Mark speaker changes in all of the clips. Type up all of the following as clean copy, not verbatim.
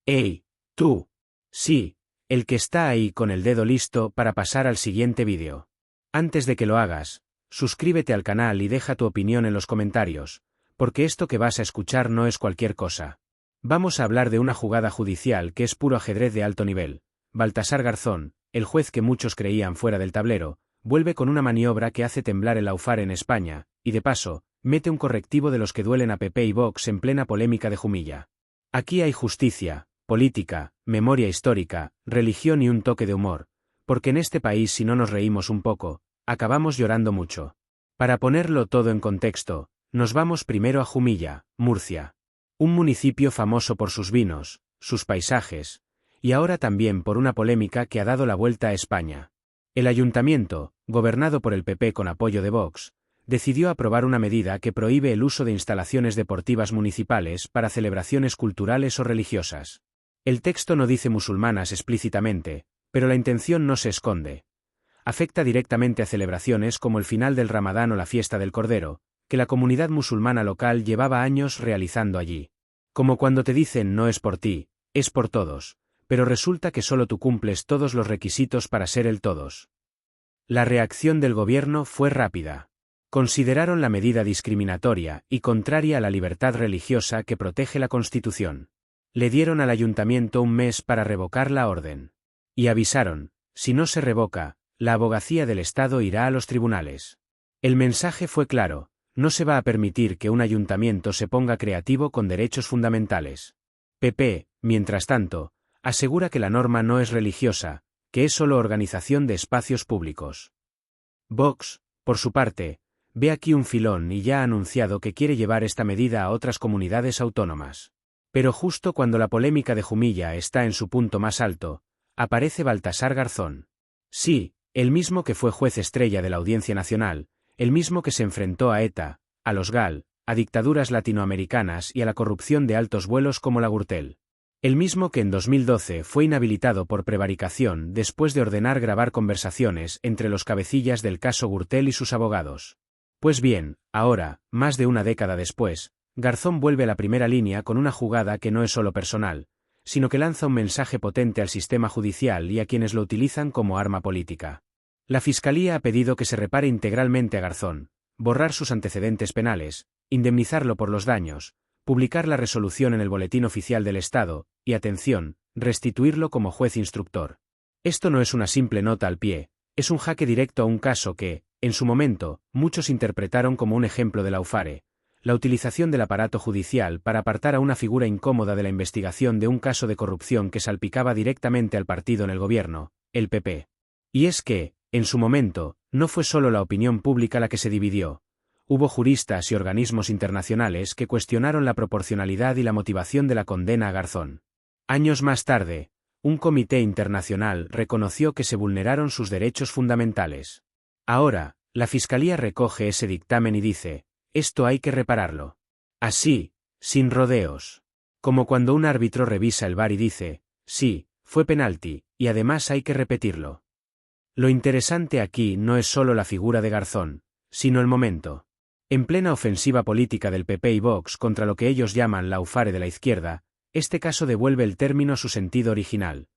Speaker 1: ¡Ey, tú! Sí, el que está ahí con el dedo listo para pasar al siguiente vídeo. Antes de que lo hagas, suscríbete al canal y deja tu opinión en los comentarios, porque esto que vas a escuchar no es cualquier cosa. Vamos a hablar de una jugada judicial que es puro ajedrez de alto nivel. Baltasar Garzón, el juez que muchos creían fuera del tablero, vuelve con una maniobra que hace temblar el Laufare en España, y de paso, mete un correctivo de los que duelen a PP y Vox en plena polémica de Jumilla. Aquí hay justicia, política, memoria histórica, religión y un toque de humor, porque en este país si no nos reímos un poco, acabamos llorando mucho. Para ponerlo todo en contexto, nos vamos primero a Jumilla, Murcia. Un municipio famoso por sus vinos, sus paisajes, y ahora también por una polémica que ha dado la vuelta a España. El ayuntamiento, gobernado por el PP con apoyo de Vox, decidió aprobar una medida que prohíbe el uso de instalaciones deportivas municipales para celebraciones culturales o religiosas. El texto no dice musulmanas explícitamente, pero la intención no se esconde. Afecta directamente a celebraciones como el final del Ramadán o la fiesta del Cordero, que la comunidad musulmana local llevaba años realizando allí. Como cuando te dicen no es por ti, es por todos, pero resulta que solo tú cumples todos los requisitos para ser el todos. La reacción del gobierno fue rápida. Consideraron la medida discriminatoria y contraria a la libertad religiosa que protege la Constitución. Le dieron al ayuntamiento un mes para revocar la orden. Y avisaron, si no se revoca, la abogacía del Estado irá a los tribunales. El mensaje fue claro, no se va a permitir que un ayuntamiento se ponga creativo con derechos fundamentales. PP, mientras tanto, asegura que la norma no es religiosa, que es solo organización de espacios públicos. Vox, por su parte, ve aquí un filón y ya ha anunciado que quiere llevar esta medida a otras comunidades autónomas. Pero justo cuando la polémica de Jumilla está en su punto más alto, aparece Baltasar Garzón. Sí, el mismo que fue juez estrella de la Audiencia Nacional, el mismo que se enfrentó a ETA, a los GAL, a dictaduras latinoamericanas y a la corrupción de altos vuelos como la Gürtel. El mismo que en 2012 fue inhabilitado por prevaricación después de ordenar grabar conversaciones entre los cabecillas del caso Gürtel y sus abogados. Pues bien, ahora, más de una década después, Garzón vuelve a la primera línea con una jugada que no es solo personal, sino que lanza un mensaje potente al sistema judicial y a quienes lo utilizan como arma política. La Fiscalía ha pedido que se repare integralmente a Garzón, borrar sus antecedentes penales, indemnizarlo por los daños, publicar la resolución en el Boletín Oficial del Estado, y atención, restituirlo como juez instructor. Esto no es una simple nota al pie, es un jaque directo a un caso que, en su momento, muchos interpretaron como un ejemplo de Laufare, la utilización del aparato judicial para apartar a una figura incómoda de la investigación de un caso de corrupción que salpicaba directamente al partido en el gobierno, el PP. Y es que, en su momento, no fue solo la opinión pública la que se dividió. Hubo juristas y organismos internacionales que cuestionaron la proporcionalidad y la motivación de la condena a Garzón. Años más tarde, un comité internacional reconoció que se vulneraron sus derechos fundamentales. Ahora, la Fiscalía recoge ese dictamen y dice, esto hay que repararlo. Así, sin rodeos. Como cuando un árbitro revisa el VAR y dice, sí, fue penalti, y además hay que repetirlo. Lo interesante aquí no es solo la figura de Garzón, sino el momento. En plena ofensiva política del PP y Vox contra lo que ellos llaman Laufare de la izquierda, este caso devuelve el término a su sentido original.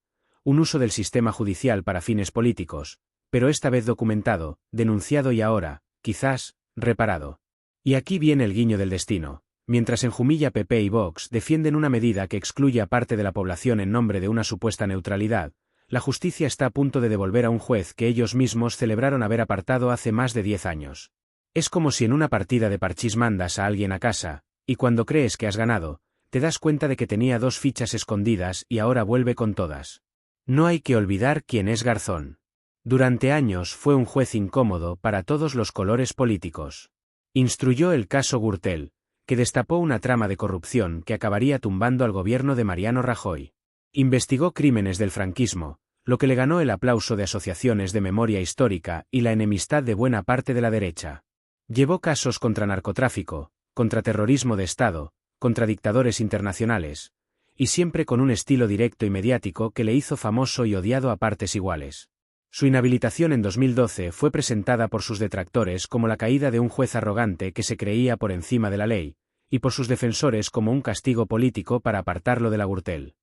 Speaker 1: Un uso del sistema judicial para fines políticos, pero esta vez documentado, denunciado y ahora, quizás, reparado. Y aquí viene el guiño del destino. Mientras en Jumilla PP y Vox defienden una medida que excluye a parte de la población en nombre de una supuesta neutralidad, la justicia está a punto de devolver a un juez que ellos mismos celebraron haber apartado hace más de 10 años. Es como si en una partida de parchís mandas a alguien a casa, y cuando crees que has ganado, te das cuenta de que tenía 2 fichas escondidas y ahora vuelve con todas. No hay que olvidar quién es Garzón. Durante años fue un juez incómodo para todos los colores políticos. Instruyó el caso Gürtel, que destapó una trama de corrupción que acabaría tumbando al gobierno de Mariano Rajoy. Investigó crímenes del franquismo, lo que le ganó el aplauso de asociaciones de memoria histórica y la enemistad de buena parte de la derecha. Llevó casos contra narcotráfico, contra terrorismo de Estado, contra dictadores internacionales, y siempre con un estilo directo y mediático que le hizo famoso y odiado a partes iguales. Su inhabilitación en 2012 fue presentada por sus detractores como la caída de un juez arrogante que se creía por encima de la ley, y por sus defensores como un castigo político para apartarlo de la Gürtel.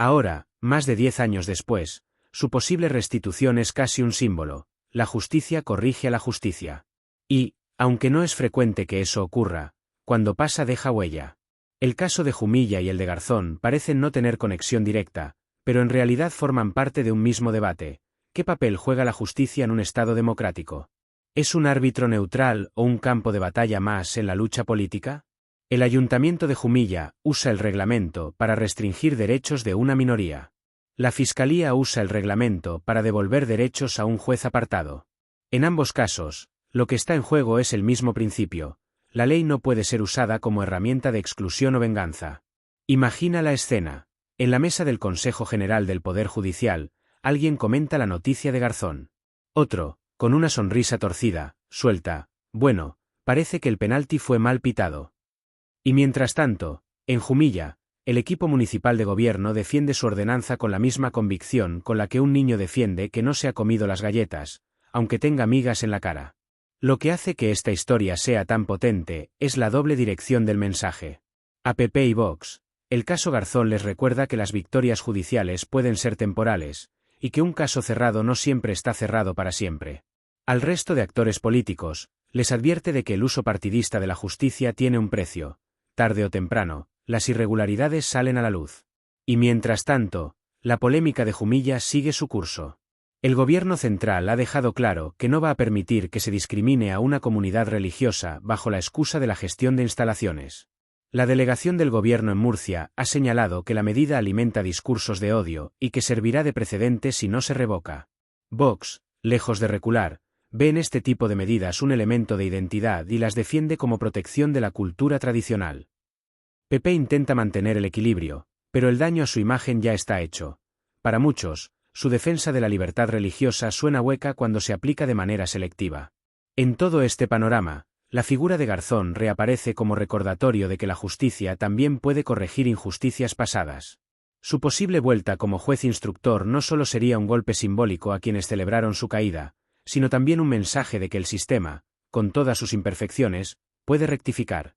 Speaker 1: Ahora, más de 10 años después, su posible restitución es casi un símbolo: la justicia corrige a la justicia. Y, aunque no es frecuente que eso ocurra, cuando pasa deja huella. El caso de Jumilla y el de Garzón parecen no tener conexión directa, pero en realidad forman parte de un mismo debate: ¿qué papel juega la justicia en un Estado democrático? ¿Es un árbitro neutral o un campo de batalla más en la lucha política? El Ayuntamiento de Jumilla usa el reglamento para restringir derechos de una minoría. La Fiscalía usa el reglamento para devolver derechos a un juez apartado. En ambos casos, lo que está en juego es el mismo principio: la ley no puede ser usada como herramienta de exclusión o venganza. Imagina la escena. En la mesa del Consejo General del Poder Judicial, alguien comenta la noticia de Garzón. Otro, con una sonrisa torcida, suelta: bueno, parece que el penalti fue mal pitado. Y mientras tanto, en Jumilla, el equipo municipal de gobierno defiende su ordenanza con la misma convicción con la que un niño defiende que no se ha comido las galletas, aunque tenga migas en la cara. Lo que hace que esta historia sea tan potente es la doble dirección del mensaje. A PP y Vox, el caso Garzón les recuerda que las victorias judiciales pueden ser temporales, y que un caso cerrado no siempre está cerrado para siempre. Al resto de actores políticos, les advierte de que el uso partidista de la justicia tiene un precio: tarde o temprano, las irregularidades salen a la luz. Y mientras tanto, la polémica de Jumilla sigue su curso. El gobierno central ha dejado claro que no va a permitir que se discrimine a una comunidad religiosa bajo la excusa de la gestión de instalaciones. La delegación del gobierno en Murcia ha señalado que la medida alimenta discursos de odio y que servirá de precedente si no se revoca. Vox, lejos de recular, ve en este tipo de medidas un elemento de identidad y las defiende como protección de la cultura tradicional. PP intenta mantener el equilibrio, pero el daño a su imagen ya está hecho. Para muchos, su defensa de la libertad religiosa suena hueca cuando se aplica de manera selectiva. En todo este panorama, la figura de Garzón reaparece como recordatorio de que la justicia también puede corregir injusticias pasadas. Su posible vuelta como juez instructor no solo sería un golpe simbólico a quienes celebraron su caída, sino también un mensaje de que el sistema, con todas sus imperfecciones, puede rectificar.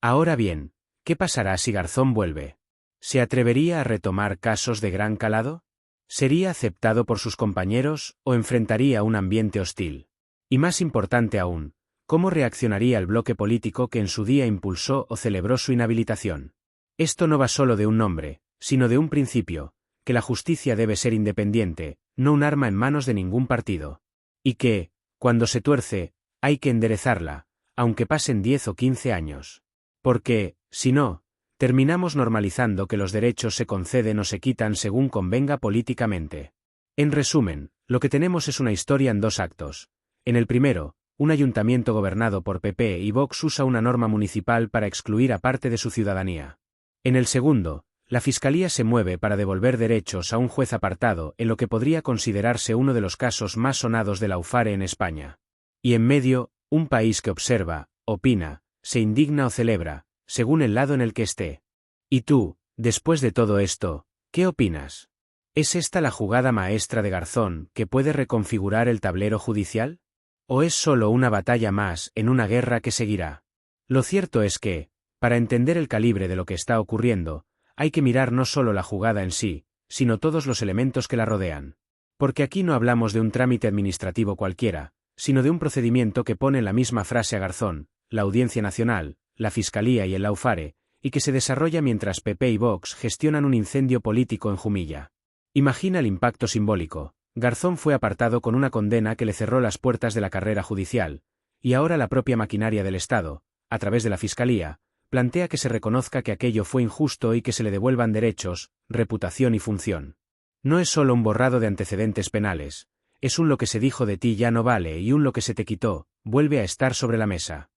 Speaker 1: Ahora bien, ¿qué pasará si Garzón vuelve? ¿Se atrevería a retomar casos de gran calado? ¿Sería aceptado por sus compañeros o enfrentaría un ambiente hostil? Y más importante aún, ¿cómo reaccionaría el bloque político que en su día impulsó o celebró su inhabilitación? Esto no va solo de un nombre, sino de un principio: que la justicia debe ser independiente, no un arma en manos de ningún partido. Y que, cuando se tuerce, hay que enderezarla, aunque pasen 10 o 15 años. Porque, si no, terminamos normalizando que los derechos se conceden o se quitan según convenga políticamente. En resumen, lo que tenemos es una historia en dos actos. En el primero, un ayuntamiento gobernado por PP y Vox usa una norma municipal para excluir a parte de su ciudadanía. En el segundo, la Fiscalía se mueve para devolver derechos a un juez apartado en lo que podría considerarse uno de los casos más sonados de la UFARE en España. Y en medio, un país que observa, opina, se indigna o celebra, según el lado en el que esté. ¿Y tú, después de todo esto, qué opinas? ¿Es esta la jugada maestra de Garzón que puede reconfigurar el tablero judicial? ¿O es solo una batalla más en una guerra que seguirá? Lo cierto es que, para entender el calibre de lo que está ocurriendo, hay que mirar no solo la jugada en sí, sino todos los elementos que la rodean. Porque aquí no hablamos de un trámite administrativo cualquiera, sino de un procedimiento que pone en la misma frase a Garzón, la Audiencia Nacional, la Fiscalía y el Laufare, y que se desarrolla mientras PP y Vox gestionan un incendio político en Jumilla. Imagina el impacto simbólico. Garzón fue apartado con una condena que le cerró las puertas de la carrera judicial, y ahora la propia maquinaria del Estado, a través de la Fiscalía, plantea que se reconozca que aquello fue injusto y que se le devuelvan derechos, reputación y función. No es solo un borrado de antecedentes penales, es un lo que se dijo de ti ya no vale y un lo que se te quitó, vuelve a estar sobre la mesa.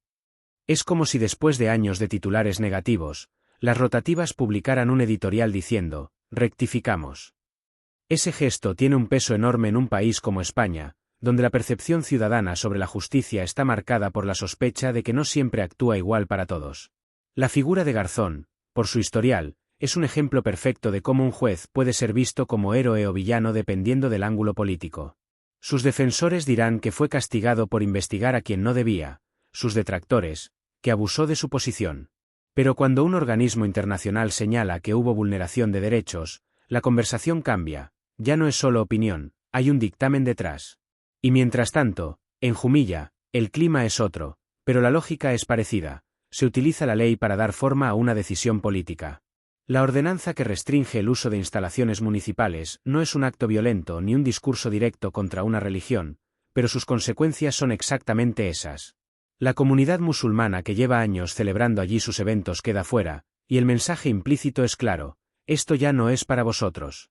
Speaker 1: Es como si después de años de titulares negativos, las rotativas publicaran un editorial diciendo: rectificamos. Ese gesto tiene un peso enorme en un país como España, donde la percepción ciudadana sobre la justicia está marcada por la sospecha de que no siempre actúa igual para todos. La figura de Garzón, por su historial, es un ejemplo perfecto de cómo un juez puede ser visto como héroe o villano dependiendo del ángulo político. Sus defensores dirán que fue castigado por investigar a quien no debía, sus detractores, que abusó de su posición. Pero cuando un organismo internacional señala que hubo vulneración de derechos, la conversación cambia, ya no es solo opinión, hay un dictamen detrás. Y mientras tanto, en Jumilla, el clima es otro, pero la lógica es parecida, se utiliza la ley para dar forma a una decisión política. La ordenanza que restringe el uso de instalaciones municipales no es un acto violento ni un discurso directo contra una religión, pero sus consecuencias son exactamente esas. La comunidad musulmana que lleva años celebrando allí sus eventos queda fuera, y el mensaje implícito es claro: esto ya no es para vosotros.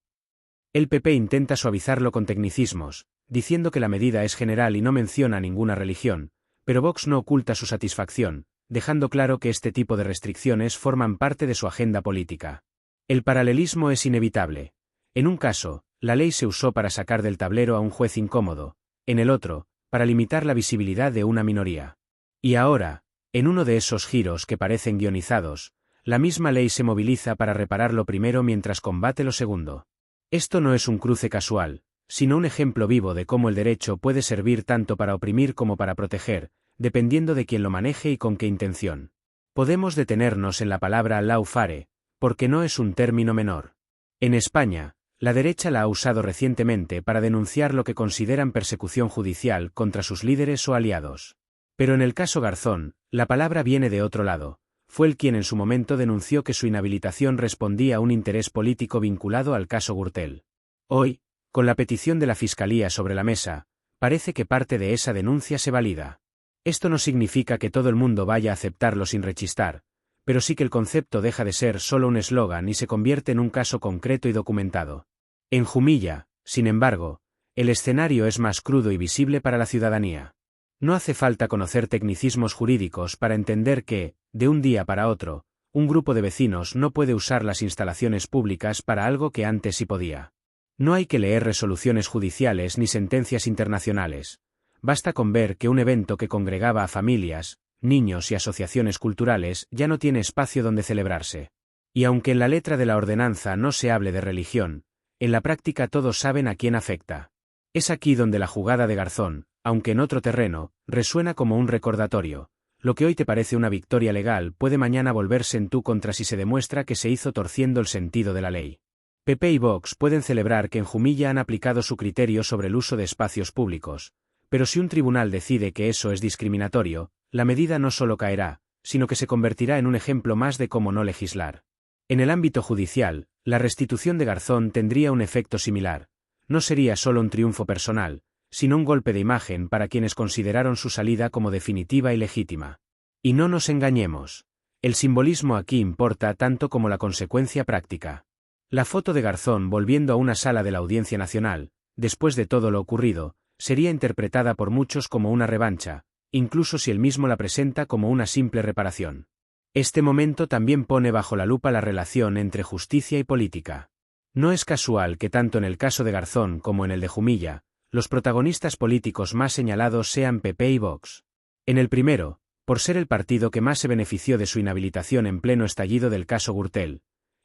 Speaker 1: El PP intenta suavizarlo con tecnicismos, diciendo que la medida es general y no menciona ninguna religión, pero Vox no oculta su satisfacción, dejando claro que este tipo de restricciones forman parte de su agenda política. El paralelismo es inevitable. En un caso, la ley se usó para sacar del tablero a un juez incómodo, en el otro, para limitar la visibilidad de una minoría. Y ahora, en uno de esos giros que parecen guionizados, la misma ley se moviliza para reparar lo primero mientras combate lo segundo. Esto no es un cruce casual, sino un ejemplo vivo de cómo el derecho puede servir tanto para oprimir como para proteger, dependiendo de quién lo maneje y con qué intención. Podemos detenernos en la palabra lawfare, porque no es un término menor. En España, la derecha la ha usado recientemente para denunciar lo que consideran persecución judicial contra sus líderes o aliados. Pero en el caso Garzón, la palabra viene de otro lado. Fue él quien en su momento denunció que su inhabilitación respondía a un interés político vinculado al caso Gürtel. Hoy, con la petición de la Fiscalía sobre la mesa, parece que parte de esa denuncia se valida. Esto no significa que todo el mundo vaya a aceptarlo sin rechistar, pero sí que el concepto deja de ser solo un eslogan y se convierte en un caso concreto y documentado. En Jumilla, sin embargo, el escenario es más crudo y visible para la ciudadanía. No hace falta conocer tecnicismos jurídicos para entender que, de un día para otro, un grupo de vecinos no puede usar las instalaciones públicas para algo que antes sí podía. No hay que leer resoluciones judiciales ni sentencias internacionales. Basta con ver que un evento que congregaba a familias, niños y asociaciones culturales ya no tiene espacio donde celebrarse. Y aunque en la letra de la ordenanza no se hable de religión, en la práctica todos saben a quién afecta. Es aquí donde la jugada de Garzón, aunque en otro terreno, resuena como un recordatorio. Lo que hoy te parece una victoria legal puede mañana volverse en tu contra si se demuestra que se hizo torciendo el sentido de la ley. PP y Vox pueden celebrar que en Jumilla han aplicado su criterio sobre el uso de espacios públicos, pero si un tribunal decide que eso es discriminatorio, la medida no solo caerá, sino que se convertirá en un ejemplo más de cómo no legislar. En el ámbito judicial, la restitución de Garzón tendría un efecto similar. No sería solo un triunfo personal, sino un golpe de imagen para quienes consideraron su salida como definitiva y legítima. Y no nos engañemos. El simbolismo aquí importa tanto como la consecuencia práctica. La foto de Garzón volviendo a una sala de la Audiencia Nacional, después de todo lo ocurrido, sería interpretada por muchos como una revancha, incluso si él mismo la presenta como una simple reparación. Este momento también pone bajo la lupa la relación entre justicia y política. No es casual que tanto en el caso de Garzón como en el de Jumilla, los protagonistas políticos más señalados sean PP y Vox. En el primero, por ser el partido que más se benefició de su inhabilitación en pleno estallido del caso Gürtel.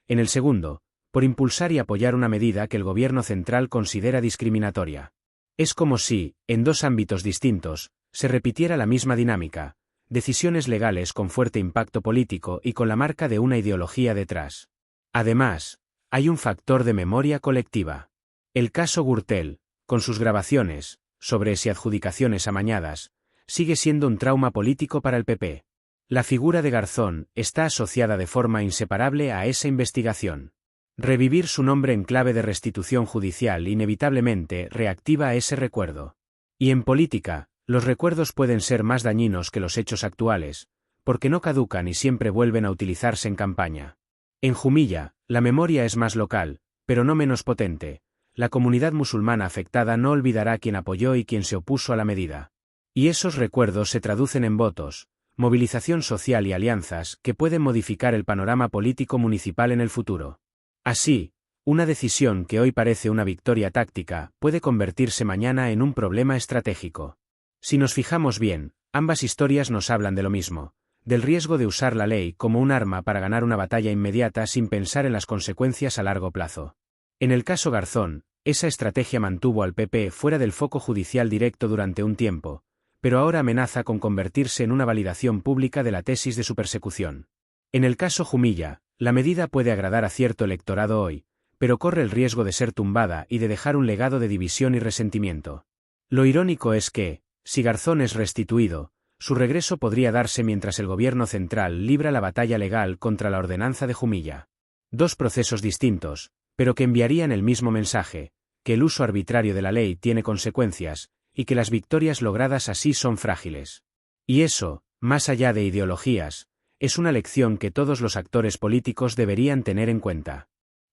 Speaker 1: En el segundo, por impulsar y apoyar una medida que el gobierno central considera discriminatoria. Es como si, en dos ámbitos distintos, se repitiera la misma dinámica, decisiones legales con fuerte impacto político y con la marca de una ideología detrás. Además, hay un factor de memoria colectiva. El caso Gürtel, con sus grabaciones, sobres y adjudicaciones amañadas, sigue siendo un trauma político para el PP. La figura de Garzón está asociada de forma inseparable a esa investigación. Revivir su nombre en clave de restitución judicial inevitablemente reactiva ese recuerdo. Y en política, los recuerdos pueden ser más dañinos que los hechos actuales, porque no caducan y siempre vuelven a utilizarse en campaña. En Jumilla, la memoria es más local, pero no menos potente. La comunidad musulmana afectada no olvidará quién apoyó y quién se opuso a la medida. Y esos recuerdos se traducen en votos, movilización social y alianzas que pueden modificar el panorama político municipal en el futuro. Así, una decisión que hoy parece una victoria táctica puede convertirse mañana en un problema estratégico. Si nos fijamos bien, ambas historias nos hablan de lo mismo, del riesgo de usar la ley como un arma para ganar una batalla inmediata sin pensar en las consecuencias a largo plazo. En el caso Garzón, esa estrategia mantuvo al PP fuera del foco judicial directo durante un tiempo, pero ahora amenaza con convertirse en una validación pública de la tesis de su persecución. En el caso Jumilla, la medida puede agradar a cierto electorado hoy, pero corre el riesgo de ser tumbada y de dejar un legado de división y resentimiento. Lo irónico es que, si Garzón es restituido, su regreso podría darse mientras el gobierno central libra la batalla legal contra la ordenanza de Jumilla. Dos procesos distintos, pero que enviarían el mismo mensaje, que el uso arbitrario de la ley tiene consecuencias, y que las victorias logradas así son frágiles. Y eso, más allá de ideologías, es una lección que todos los actores políticos deberían tener en cuenta.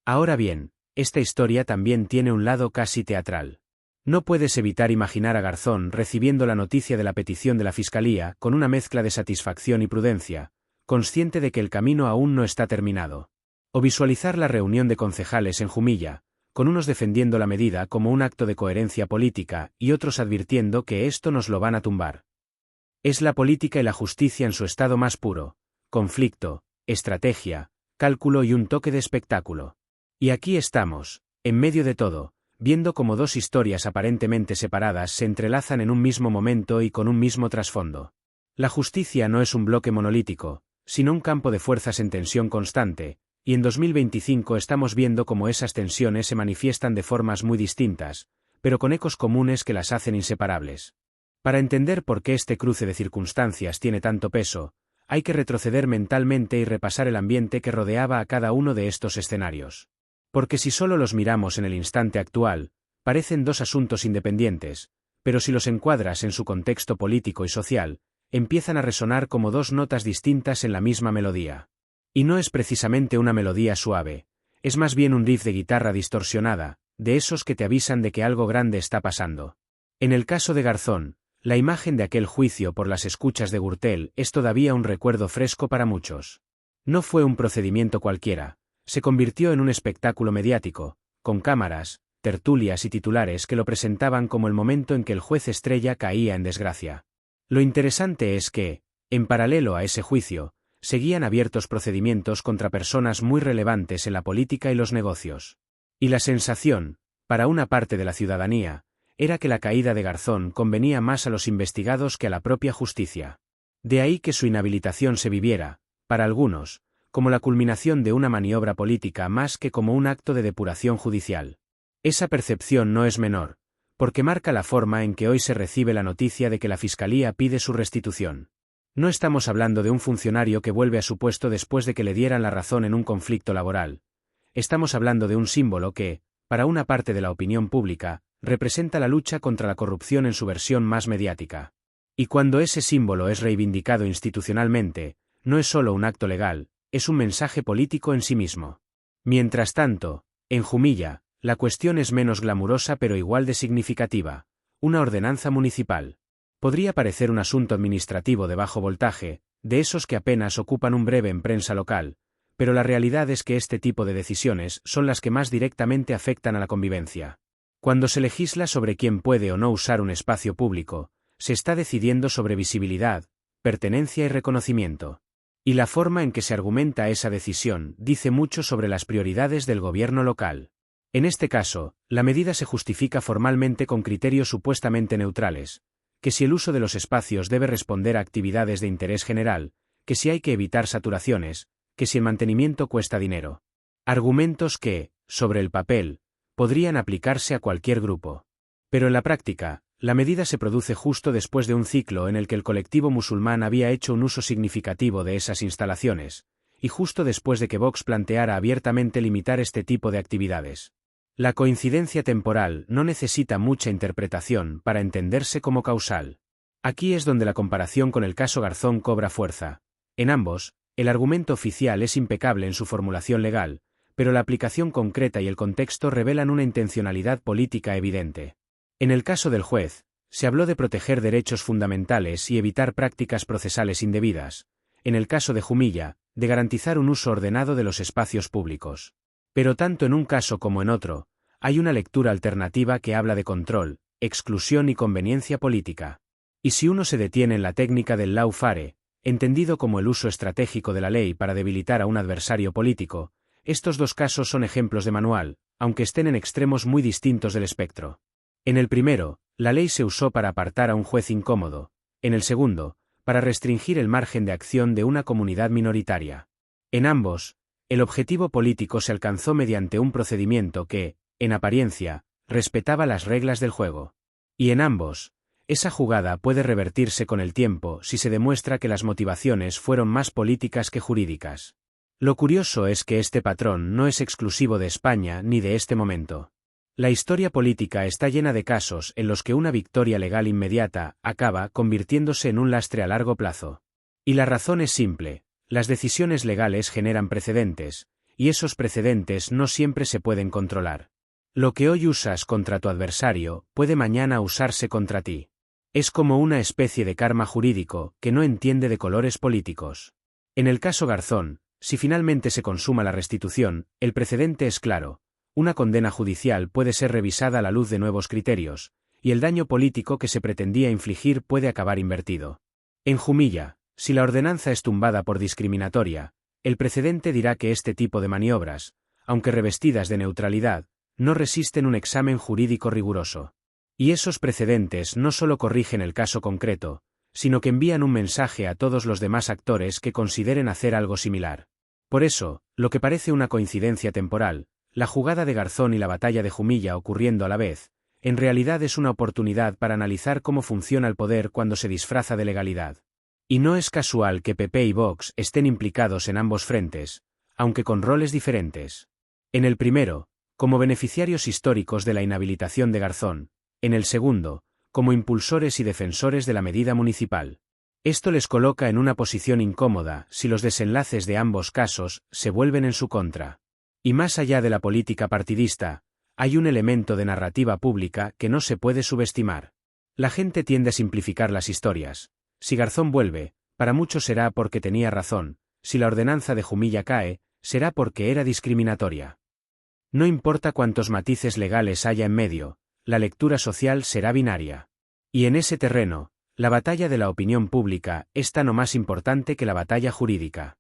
Speaker 1: Ahora bien, esta historia también tiene un lado casi teatral. No puedes evitar imaginar a Garzón recibiendo la noticia de la petición de la Fiscalía con una mezcla de satisfacción y prudencia, consciente de que el camino aún no está terminado. O visualizar la reunión de concejales en Jumilla, con unos defendiendo la medida como un acto de coherencia política y otros advirtiendo que esto nos lo van a tumbar. Es la política y la justicia en su estado más puro: conflicto, estrategia, cálculo y un toque de espectáculo. Y aquí estamos, en medio de todo, viendo cómo dos historias aparentemente separadas se entrelazan en un mismo momento y con un mismo trasfondo. La justicia no es un bloque monolítico, sino un campo de fuerzas en tensión constante, y en 2025 estamos viendo cómo esas tensiones se manifiestan de formas muy distintas, pero con ecos comunes que las hacen inseparables. Para entender por qué este cruce de circunstancias tiene tanto peso, hay que retroceder mentalmente y repasar el ambiente que rodeaba a cada uno de estos escenarios. Porque si solo los miramos en el instante actual, parecen dos asuntos independientes, pero si los encuadras en su contexto político y social, empiezan a resonar como dos notas distintas en la misma melodía. Y no es precisamente una melodía suave, es más bien un riff de guitarra distorsionada, de esos que te avisan de que algo grande está pasando. En el caso de Garzón, la imagen de aquel juicio por las escuchas de Gürtel es todavía un recuerdo fresco para muchos. No fue un procedimiento cualquiera. Se convirtió en un espectáculo mediático, con cámaras, tertulias y titulares que lo presentaban como el momento en que el juez estrella caía en desgracia. Lo interesante es que, en paralelo a ese juicio, seguían abiertos procedimientos contra personas muy relevantes en la política y los negocios. Y la sensación, para una parte de la ciudadanía, era que la caída de Garzón convenía más a los investigados que a la propia justicia. De ahí que su inhabilitación se viviera, para algunos, como la culminación de una maniobra política más que como un acto de depuración judicial. Esa percepción no es menor, porque marca la forma en que hoy se recibe la noticia de que la Fiscalía pide su restitución. No estamos hablando de un funcionario que vuelve a su puesto después de que le dieran la razón en un conflicto laboral. Estamos hablando de un símbolo que, para una parte de la opinión pública, representa la lucha contra la corrupción en su versión más mediática. Y cuando ese símbolo es reivindicado institucionalmente, no es solo un acto legal, es un mensaje político en sí mismo. Mientras tanto, en Jumilla, la cuestión es menos glamurosa pero igual de significativa: una ordenanza municipal. Podría parecer un asunto administrativo de bajo voltaje, de esos que apenas ocupan un breve en prensa local, pero la realidad es que este tipo de decisiones son las que más directamente afectan a la convivencia. Cuando se legisla sobre quién puede o no usar un espacio público, se está decidiendo sobre visibilidad, pertenencia y reconocimiento. Y la forma en que se argumenta esa decisión dice mucho sobre las prioridades del gobierno local. En este caso, la medida se justifica formalmente con criterios supuestamente neutrales: que si el uso de los espacios debe responder a actividades de interés general, que si hay que evitar saturaciones, que si el mantenimiento cuesta dinero. Argumentos que, sobre el papel, podrían aplicarse a cualquier grupo. Pero en la práctica, la medida se produce justo después de un ciclo en el que el colectivo musulmán había hecho un uso significativo de esas instalaciones, y justo después de que Vox planteara abiertamente limitar este tipo de actividades. La coincidencia temporal no necesita mucha interpretación para entenderse como causal. Aquí es donde la comparación con el caso Garzón cobra fuerza. En ambos, el argumento oficial es impecable en su formulación legal, pero la aplicación concreta y el contexto revelan una intencionalidad política evidente. En el caso del juez, se habló de proteger derechos fundamentales y evitar prácticas procesales indebidas. En el caso de Jumilla, de garantizar un uso ordenado de los espacios públicos. Pero tanto en un caso como en otro, hay una lectura alternativa que habla de control, exclusión y conveniencia política. Y si uno se detiene en la técnica del lawfare, entendido como el uso estratégico de la ley para debilitar a un adversario político, estos dos casos son ejemplos de manual, aunque estén en extremos muy distintos del espectro. En el primero, la ley se usó para apartar a un juez incómodo; en el segundo, para restringir el margen de acción de una comunidad minoritaria. En ambos, El objetivo político se alcanzó mediante un procedimiento que, en apariencia, respetaba las reglas del juego. Y en ambos, esa jugada puede revertirse con el tiempo si se demuestra que las motivaciones fueron más políticas que jurídicas. Lo curioso es que este patrón no es exclusivo de España ni de este momento. La historia política está llena de casos en los que una victoria legal inmediata acaba convirtiéndose en un lastre a largo plazo. Y la razón es simple: las decisiones legales generan precedentes, y esos precedentes no siempre se pueden controlar. Lo que hoy usas contra tu adversario puede mañana usarse contra ti. Es como una especie de karma jurídico que no entiende de colores políticos. En el caso Garzón, si finalmente se consuma la restitución, el precedente es claro: una condena judicial puede ser revisada a la luz de nuevos criterios, y el daño político que se pretendía infligir puede acabar invertido. En Jumilla, si la ordenanza es tumbada por discriminatoria, el precedente dirá que este tipo de maniobras, aunque revestidas de neutralidad, no resisten un examen jurídico riguroso. Y esos precedentes no solo corrigen el caso concreto, sino que envían un mensaje a todos los demás actores que consideren hacer algo similar. Por eso, lo que parece una coincidencia temporal, la jugada de Garzón y la batalla de Jumilla ocurriendo a la vez, en realidad es una oportunidad para analizar cómo funciona el poder cuando se disfraza de legalidad. Y no es casual que PP y Vox estén implicados en ambos frentes, aunque con roles diferentes. En el primero, como beneficiarios históricos de la inhabilitación de Garzón; en el segundo, como impulsores y defensores de la medida municipal. Esto les coloca en una posición incómoda si los desenlaces de ambos casos se vuelven en su contra. Y más allá de la política partidista, hay un elemento de narrativa pública que no se puede subestimar. La gente tiende a simplificar las historias. Si Garzón vuelve, para muchos será porque tenía razón; si la ordenanza de Jumilla cae, será porque era discriminatoria. No importa cuántos matices legales haya en medio, la lectura social será binaria. Y en ese terreno, la batalla de la opinión pública es tan o más importante que la batalla jurídica.